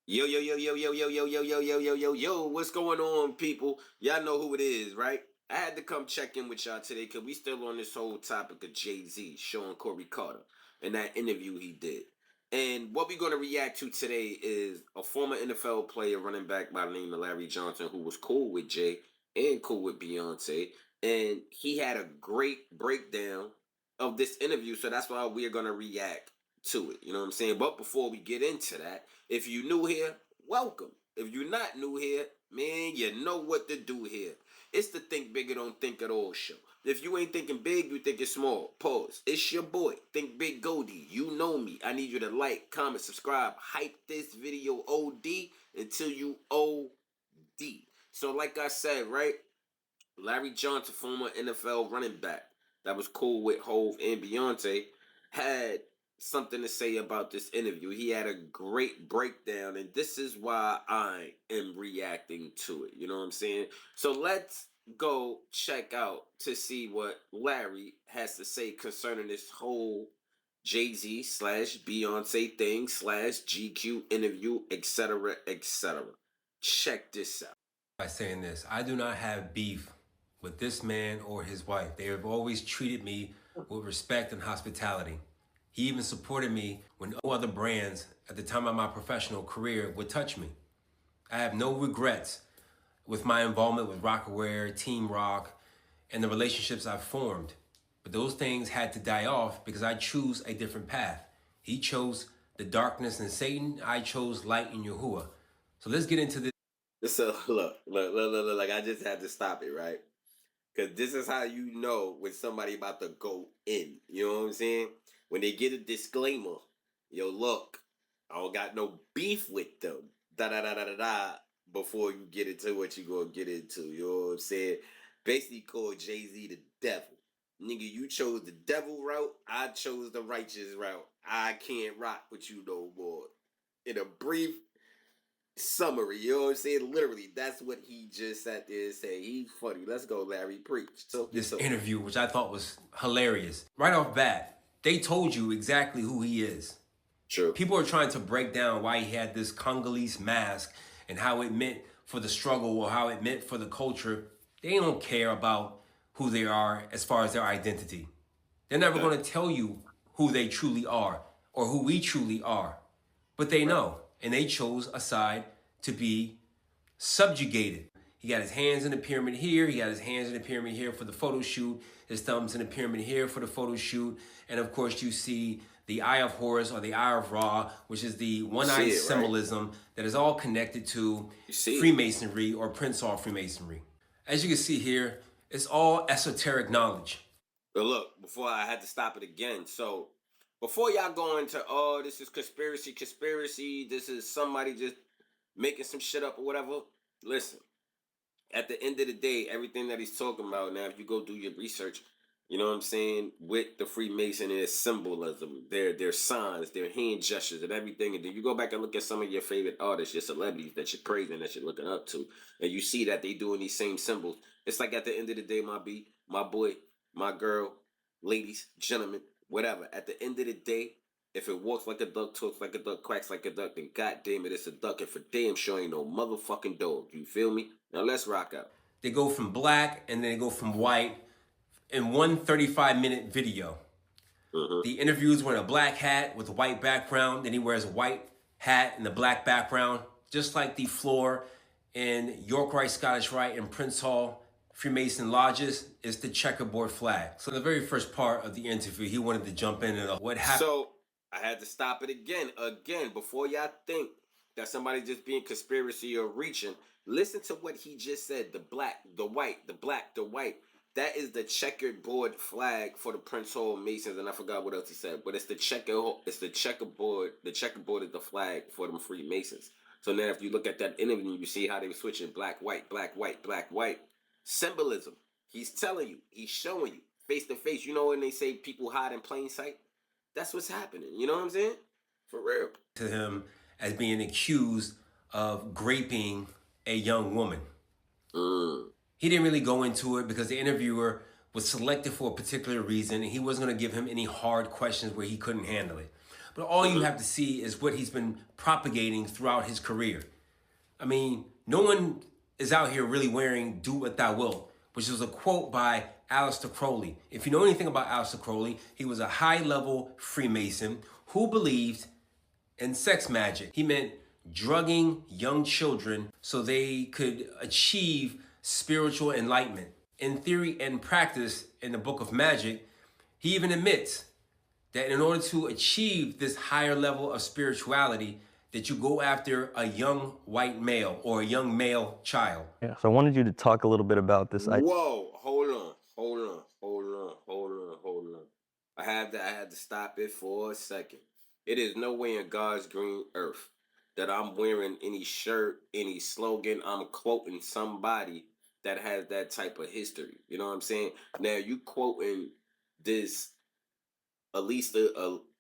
Yo, yo, yo, yo, yo, yo, yo, yo, yo, yo, yo, yo, yo, what's going on, people? Y'all know who it is, right? I had to come check in with y'all today because we still on this whole topic of Jay-Z showing Corey Carter and that interview he did. And what we're going to react to today is a former NFL player, running back by the name of Larry Johnson, who was cool with Jay and cool with Beyonce. And he had a great breakdown of this interview. So that's why we're going to react to it. You know what I'm saying? But before we get into that, if you new here, welcome. If you're not new here, man, you know what to do here. It's the Think Bigger Don't Think at All show. If you ain't thinking big, you thinking small. Pause. It's your boy, Think Big Goldie. You know me. I need you to like, comment, subscribe, hype this video OD until you OD. So like I said, right? Larry Johnson, former NFL running back that was cool with Hove and Beyonce, had something to say about this interview. He had a great breakdown, and this is why I am reacting to it. You know what I'm saying? So let's go check out to see what Larry has to say concerning this whole Jay-Z slash Beyonce thing slash GQ interview, etc., etc. Check this out. By saying this, I do not have beef with this man or his wife. They have always treated me with respect and hospitality. He even supported me when no other brands at the time of my professional career would touch me. I have no regrets with my involvement with Rockaware, Team Rock, and the relationships I've formed. But those things had to die off because I choose a different path. He chose the darkness and Satan. I chose light in Yahuwah. So let's get into this. So look, like I just had to stop it, right? Because this is how you know when somebody about to go in. You know what I'm saying? When they get a disclaimer, yo, look, I don't got no beef with them. Da da da da da da. Before you get into what you gonna get into, you know what I'm saying? Basically, call Jay-Z the devil. Nigga, you chose the devil route. I chose the righteous route. I can't rock with you no more. In a brief summary, you know what I'm saying? Literally, that's what he just sat there and said. He's funny. Let's go, Larry. Preach. Talk your this talk. interview, which I thought was hilarious. Right off bat, they told you exactly who he is. True. People are trying to break down why he had this Congolese mask and how it meant for the struggle or how it meant for the culture. They don't care about who they are as far as their identity. They're never Okay. going to tell you who they truly are or who we truly are. But they Right. know, and they chose a side to be subjugated. He got his hands in the pyramid here. He got his hands in the pyramid here for the photo shoot. His thumbs in the pyramid here for the photo shoot. And of course, you see the Eye of Horus or the Eye of Ra, which is the one-eyed See it, right? symbolism that is all connected to You see it. Freemasonry or Prince Hall Freemasonry. As you can see here, it's all esoteric knowledge. But look, before I had to stop it again. So before y'all go into, oh, this is conspiracy, this is somebody just making some shit up or whatever. Listen, at the end of the day, everything that he's talking about now, if you go do your research, you know what I'm saying, with the Freemason and its symbolism, their signs, their hand gestures, and everything. And then you go back and look at some of your favorite artists, your celebrities that you're praising, that you're looking up to, and you see that they doing these same symbols. It's like at the end of the day, my boy, my girl, ladies, gentlemen, whatever. At the end of the day, if it walks like a duck, talks like a duck, quacks like a duck, then goddamn it, it's a duck, and for damn sure ain't no motherfucking dog. You feel me? Now let's rock out. They go from black and then they go from white in one 35-minute video. Mm-hmm. The interviews wearing a black hat with a white background. Then he wears a white hat and a black background, just like the floor in York Rite, Scottish Rite, and Prince Hall Freemason lodges is the checkerboard flag. So the very first part of the interview, he wanted to jump in and what happened. So I had to stop it again, before y'all think that somebody just being conspiracy or reaching. Listen to what he just said: the black, the white, the black, the white. That is the checkerboard flag for the Prince Hall Masons, and I forgot what else he said. But it's the checkerboard. The checkerboard is the flag for them Freemasons. So now, if you look at that interview, you see how they were switching black, white, black, white, black, white. Symbolism. He's telling you. He's showing you face to face. You know when they say people hide in plain sight? That's what's happening. You know what I'm saying? For real. To him as being accused of raping a young woman. He didn't really go into it because the interviewer was selected for a particular reason and he wasn't going to give him any hard questions where he couldn't handle it. but all you have to see is what he's been propagating throughout his career. I mean, no one is out here really wearing "Do What Thou Wilt," which is a quote by Aleister Crowley. If you know anything about Aleister Crowley, he was a high-level Freemason who believed in sex magic. He meant drugging young children so they could achieve spiritual enlightenment. In theory and practice, in the Book of Magic, he even admits that in order to achieve this higher level of spirituality, that you go after a young white male or a young male child. Yeah, so I wanted you to talk a little bit about this. Whoa, hold on. I had to stop it for a second. It is no way in God's green earth that I'm wearing any shirt, any slogan. I'm quoting somebody that has that type of history. You know what I'm saying? Now you quoting this at least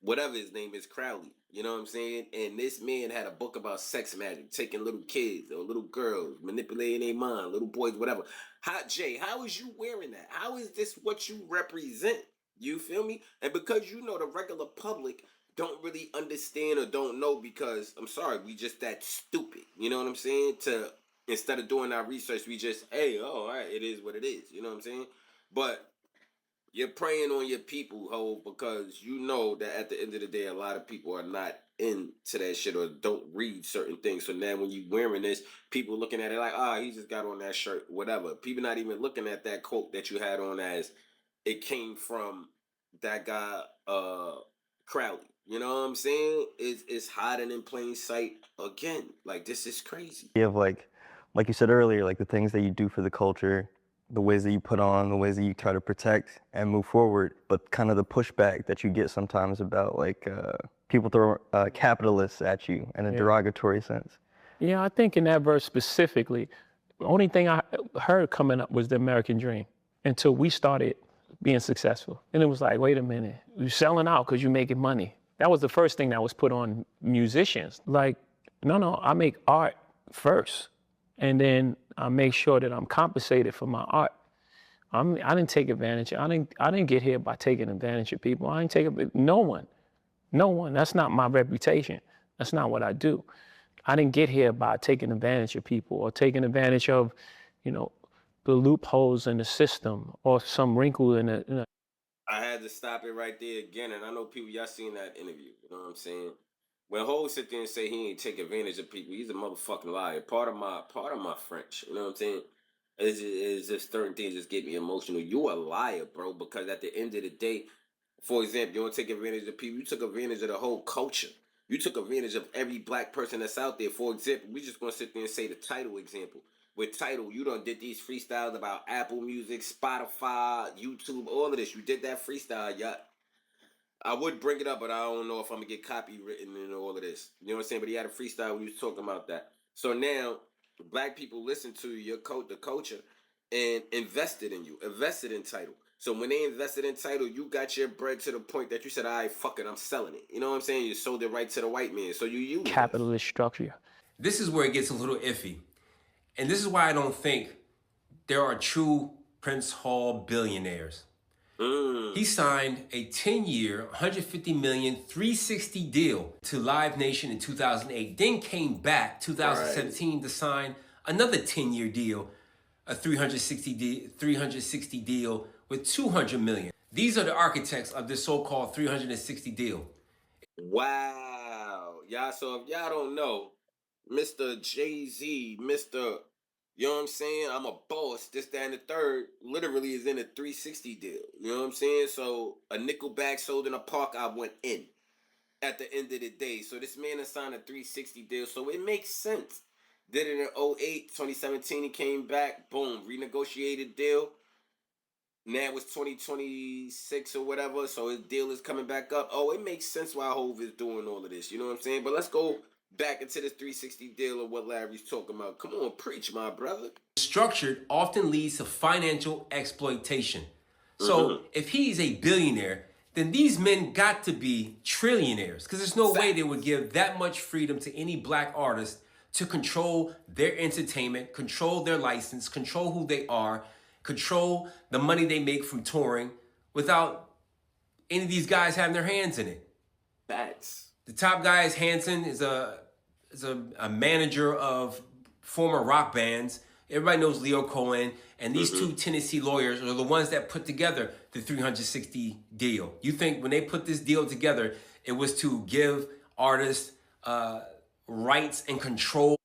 whatever his name is, Crowley. You know what I'm saying? And this man had a book about sex magic, taking little kids or little girls, manipulating their mind, little boys, whatever. How is you wearing that? How is this what you represent? You feel me? And because you know the regular public don't really understand or don't know because I'm sorry, we just that stupid. You know what I'm saying? To instead of doing our research, we just, hey, oh, all right, it is what it is. You know what I'm saying? But you're preying on your people, ho, because you know that at the end of the day, a lot of people are not into that shit or don't read certain things. So now when you wearing this, people looking at it like, he just got on that shirt, whatever. People not even looking at that quote that you had on as it came from that guy, Crowley. You know what I'm saying? It's hiding in plain sight again. Like, this is crazy. You have like you said earlier, like the things that you do for the culture, the ways that you put on, the ways that you try to protect and move forward, but kind of the pushback that you get sometimes about people throw capitalists at you in a derogatory sense. Yeah, I think in that verse specifically, the only thing I heard coming up was the American dream until we started being successful. And it was like, wait a minute, you're selling out because you're making money. That was the first thing that was put on musicians. Like, no, I make art first. And then I make sure that I'm compensated for my art. I didn't take advantage. I didn't get here by taking advantage of people. I didn't take no one. That's not my reputation. That's not what I do. I didn't get here by taking advantage of people or taking advantage of, the loopholes in the system or some wrinkle in the. I had to stop it right there again, and I know people y'all seen that interview. You know what I'm saying? When Ho sit there and say he ain't take advantage of people, he's a motherfucking liar. Part of my French. You know what I'm saying? Is just certain things just get me emotional. You a liar, bro. Because at the end of the day, for example, you don't take advantage of people. You took advantage of the whole culture. You took advantage of every black person that's out there. For example, we just gonna sit there and say the title example. With title, you done did these freestyles about Apple Music, Spotify, YouTube, all of this. You did that freestyle, yeah. I would bring it up, but I don't know if I'm gonna get copywritten and all of this. You know what I'm saying? But he had a freestyle when he was talking about that. So now, black people listen to the culture, and invested in you, invested in title. So when they invested in title, you got your bread to the point that you said, "All right, fuck it, I'm selling it." You know what I'm saying? You sold it right to the white man. So you use Capitalist structure. This is where it gets a little iffy. And this is why I don't think there are true Prince Hall billionaires. He signed a 10-year, $150 million, 360 deal to Live Nation in 2008. Then came back 2017 to sign another 10-year deal, a 360 deal with $200 million. These are the architects of this so-called 360 deal. Wow. Y'all, so if y'all don't know, Mr. Jay-Z, Mr. You know what I'm saying? I'm a boss, this, that, and the third, literally is in a 360 deal. You know what I'm saying? So a nickel bag sold in a park, I went in at the end of the day. So this man has signed a 360 deal. So it makes sense. Did it in 08, 2017, he came back, boom, renegotiated deal. Now it's 2026 or whatever, so his deal is coming back up. Oh, it makes sense why Hov is doing all of this. You know what I'm saying? But let's go back into this 360 deal of what Larry's talking about. Come on, preach, my brother. Structured often leads to financial exploitation. So if he's a billionaire, then these men got to be trillionaires because there's no way they would give that much freedom to any black artist to control their entertainment, control their license, control who they are, control the money they make from touring without any of these guys having their hands in it. Facts. The top guy is Hanson, is a manager of former rock bands. Everybody knows Leo Cohen, and these two Tennessee lawyers are the ones that put together the 360 deal. You think when they put this deal together, it was to give artists rights and control?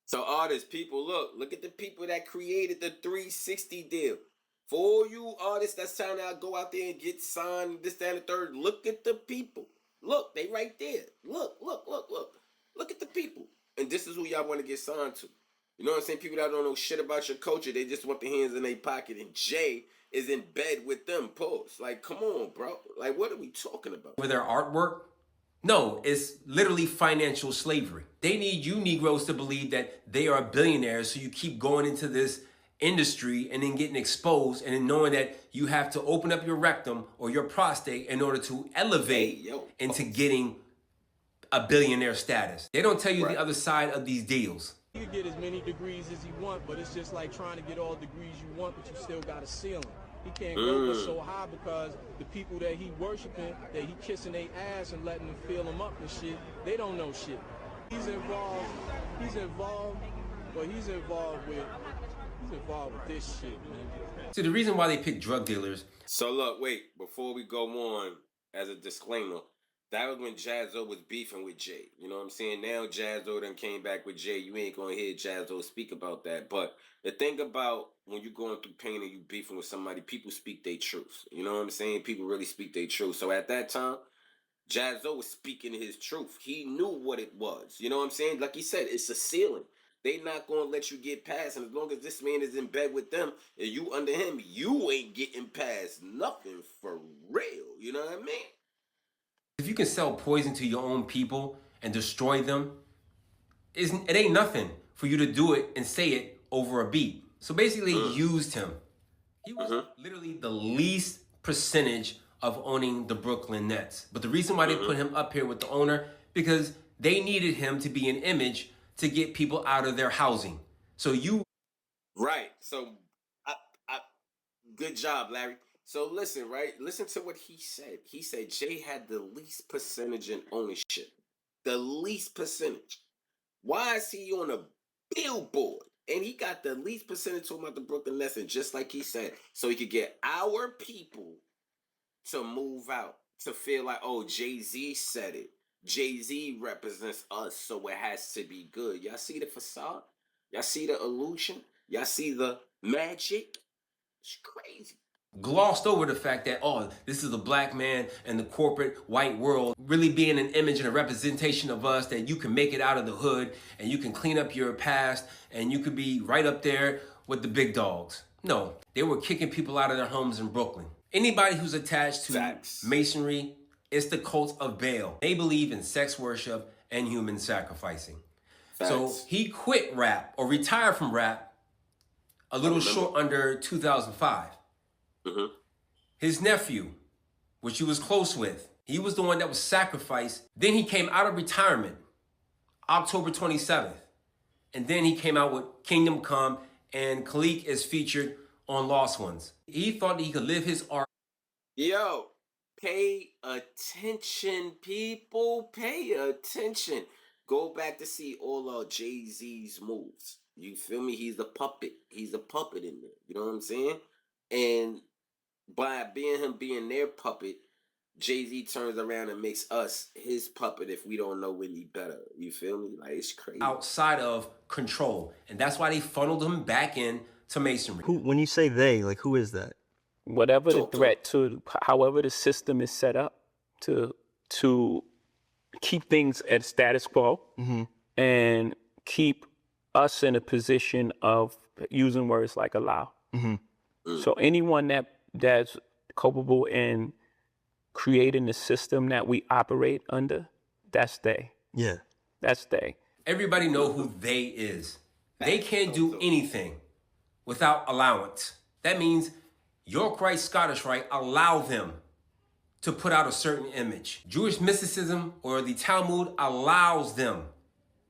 So artists, people, look at the people that created the 360 deal. For all you artists that's trying to go out there and get signed, this, that, and the third, look at the people. Look, they right there. Look. Look at the people. And this is who y'all want to get signed to. You know what I'm saying? People that don't know shit about your culture, they just want their hands in their pocket. And Jay is in bed with them. Pause. Like, come on, bro. Like, what are we talking about? With their artwork? No, it's literally financial slavery. They need you Negroes to believe that they are billionaires, so you keep going into this industry and then getting exposed and then knowing that you have to open up your rectum or your prostate in order to elevate into getting a billionaire status. They don't tell you the other side of these deals. You can get as many degrees as you want, but it's just like trying to get all the degrees you want, but you still got a ceiling. He can't go up so high because the people that he worshiping, that he kissing their ass and letting them feel him up and shit, they don't know shit. He's involved with this shit, man. So the reason why they pick drug dealers. So look, wait, before we go on, as a disclaimer, that was when Jazzo was beefing with Jay. You know what I'm saying? Now Jazzo done came back with Jay. You ain't gonna hear Jazzo speak about that. But the thing about when you going through pain and you beefing with somebody, people speak their truth. You know what I'm saying? People really speak their truth. So at that time, Jazzo was speaking his truth. He knew what it was. You know what I'm saying? Like he said, it's a ceiling. They not gonna let you get past. And as long as this man is in bed with them and you under him, you ain't getting past nothing for real. You know what I mean? If you can sell poison to your own people and destroy them, it ain't nothing for you to do it and say it over a beat. So basically, he used him. He was literally the least percentage of owning the Brooklyn Nets. But the reason why they put him up here with the owner, because they needed him to be an image to get people out of their housing. So you... Right. So, good job, Larry. So listen, right? Listen to what he said. He said Jay had the least percentage in ownership. The least percentage. Why is he on a billboard? And he got the least percentage talking about the Brooklyn Nets, and just like he said, so he could get our people to move out, to feel like, oh, Jay-Z said it. Jay-Z represents us, so it has to be good. Y'all see the facade? Y'all see the illusion? Y'all see the magic? It's crazy. Glossed over the fact that, oh, this is a black man in the corporate white world, really being an image and a representation of us, that you can make it out of the hood and you can clean up your past and you could be right up there with the big dogs. No, they were kicking people out of their homes in Brooklyn. Anybody who's attached to Masonry, it's the cult of Baal. They believe in sex worship and human sacrificing. So he quit rap or retired from rap a little short under 2005. His nephew, which he was close with, he was the one that was sacrificed. Then he came out of retirement, October 27th. And then he came out with Kingdom Come, and Khalik is featured on Lost Ones. He thought that he could live his art. Yo, pay attention, people. Pay attention. Go back to see all of Jay-Z's moves. You feel me? He's a puppet. He's a puppet in there. You know what I'm saying? And by being their puppet, Jay-Z turns around and makes us his puppet if we don't know any better. You feel me? Like, it's crazy. Outside of control. And that's why they funneled him back in to Masonry. When you say they, like, who is that? Whatever the threat to, however the system is set up to keep things at status quo and keep us in a position of using words like allow. So anyone that's culpable in creating the system that we operate under, that's they. Yeah. That's they. Everybody know who they is. They can't do anything without allowance. That means York Rite, Scottish Rite allow them to put out a certain image. Jewish mysticism or the Talmud allows them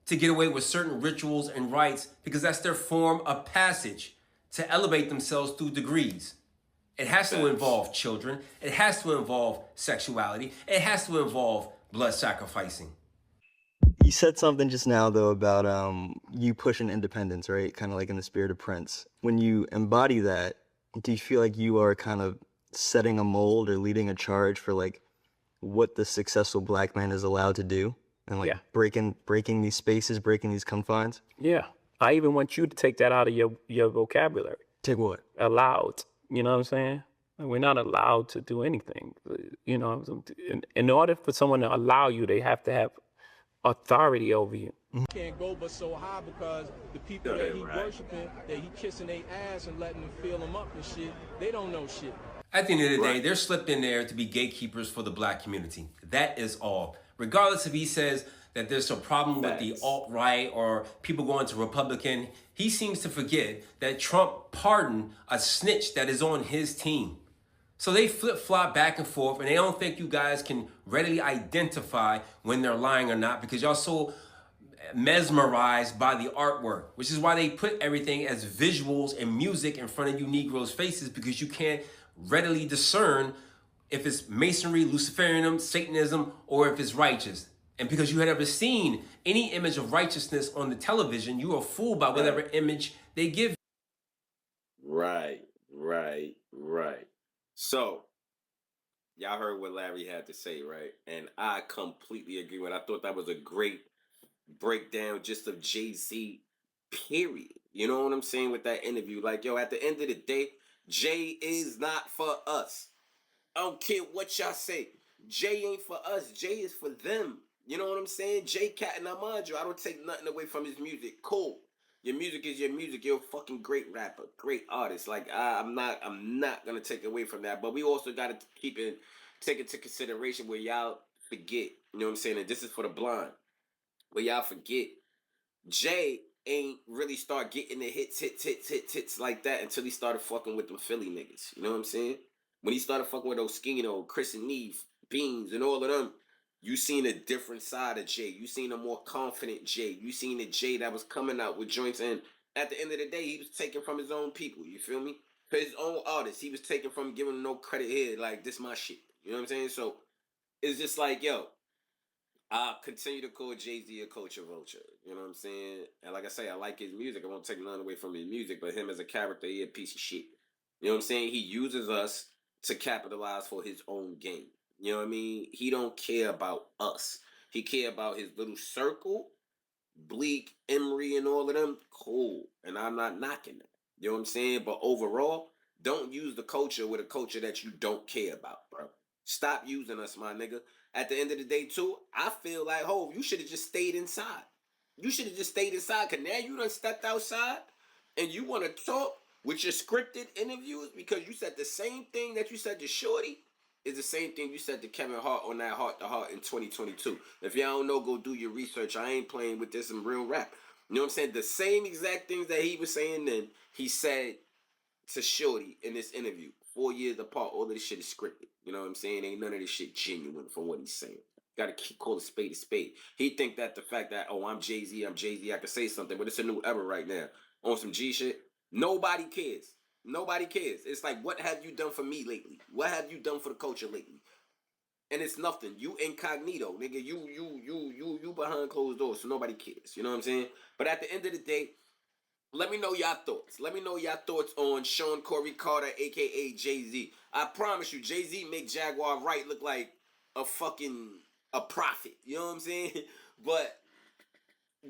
to get away with certain rituals and rites because that's their form of passage to elevate themselves through degrees. It has to involve children. It has to involve sexuality. It has to involve blood sacrificing. You said something just now though about you pushing independence, right? Kind of like in the spirit of Prince. When you embody that, do you feel like you are kind of setting a mold or leading a charge for like what the successful black man is allowed to do, and like Yeah. breaking these spaces, breaking these confines? Yeah. I even want you to take that out of your vocabulary. Take what? Allowed. You know what I'm saying? Like, we're not allowed to do anything. You know, in order for someone to allow you, they have to have authority over you. Can't go but so high because the people Yeah, that he right. worshiping, that he kissing their ass and letting them fill them up and shit, they don't know shit. At the end of the day, Right. they're slipped in there to be gatekeepers for the black community. That is all. Regardless if he says that there's a problem with the Facts. alt-right or people going to Republican, he seems to forget that Trump pardoned a snitch that is on his team. So they flip-flop back and forth, and they don't think you guys can readily identify when they're lying or not because y'all so mesmerized by the artwork, which is why they put everything as visuals and music in front of you Negroes' faces, because you can't readily discern if it's masonry, Luciferianism, Satanism, or if it's righteous. And because you had never seen any image of righteousness on the television, you are fooled by whatever image they give. Right. So, y'all heard what Larry had to say, right? And I completely agree with it. I thought that was a great breakdown just of Jay-Z, period. You know what I'm saying with that interview? Like, yo, at the end of the day, Jay is not for us. I don't care what y'all say. Jay ain't for us. Jay is for them. You know what I'm saying? Jay Cat, and I mind you, I don't take nothing away from his music. Cool. Your music is your music. You're a fucking great rapper, great artist. Like I'm not gonna take away from that. But we also gotta take into consideration where y'all forget. You know what I'm saying? And this is for the blind. Where y'all forget Jay ain't really start getting the hits like that until he started fucking with them Philly niggas. You know what I'm saying? When he started fucking with Oskino, Chris and Neve, Beans, and all of them, you seen a different side of Jay. You seen a more confident Jay. You seen a Jay that was coming out with joints, and at the end of the day, he was taking from his own people. You feel me? For his own artists, he was taking from giving them no credit here. Like, this my shit. You know what I'm saying? So it's just like, yo, I continue to call Jay-Z a culture vulture. You know what I'm saying? And like I say, I like his music. I won't take none away from his music, but him as a character, he a piece of shit. You know what I'm saying? He uses us to capitalize for his own gain. You know what I mean? He don't care about us. He care about his little circle, Bleak, Emery, and all of them. Cool. And I'm not knocking that. You know what I'm saying? But overall, don't use the culture with a culture that you don't care about, bro. Stop using us, my nigga. At the end of the day, too, I feel like, Hov, you should have just stayed inside. You should have just stayed inside, because now you done stepped outside and you want to talk with your scripted interviews because you said the same thing that you said to Shorty is the same thing you said to Kevin Hart on that Heart to Heart in 2022. If y'all don't know, go do your research. I ain't playing with this in real rap. You know what I'm saying? The same exact things that he was saying then, he said to Shorty in this interview. 4 years apart, all of this shit is scripted. You know what I'm saying? Ain't none of this shit genuine from what he's saying. Gotta call a spade a spade. He think that the fact that, oh, I'm Jay-Z, I can say something, but it's a new era right now. On some G shit, nobody cares. Nobody cares. It's like, what have you done for me lately? What have you done for the culture lately? And it's nothing. You incognito, nigga. You behind closed doors, so nobody cares. You know what I'm saying? But at the end of the day, let me know y'all thoughts. Let me know y'all thoughts on Sean Corey Carter, aka Jay-Z. I promise you, Jay-Z make Jaguar Wright look like a prophet. You know what I'm saying? But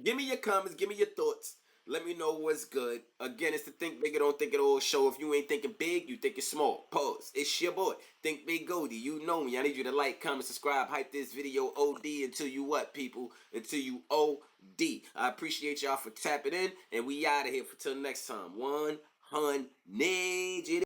give me your comments, give me your thoughts. Let me know what's good. Again, it's the Think Big or Don't Think It All show. If you ain't thinking big, you thinking small. Pause. It's your boy, Think Big Goldie. You know me. I need you to like, comment, subscribe, hype this video OD until you what, people? Until you OD. I appreciate y'all for tapping in, and we out of here for till next time. 100.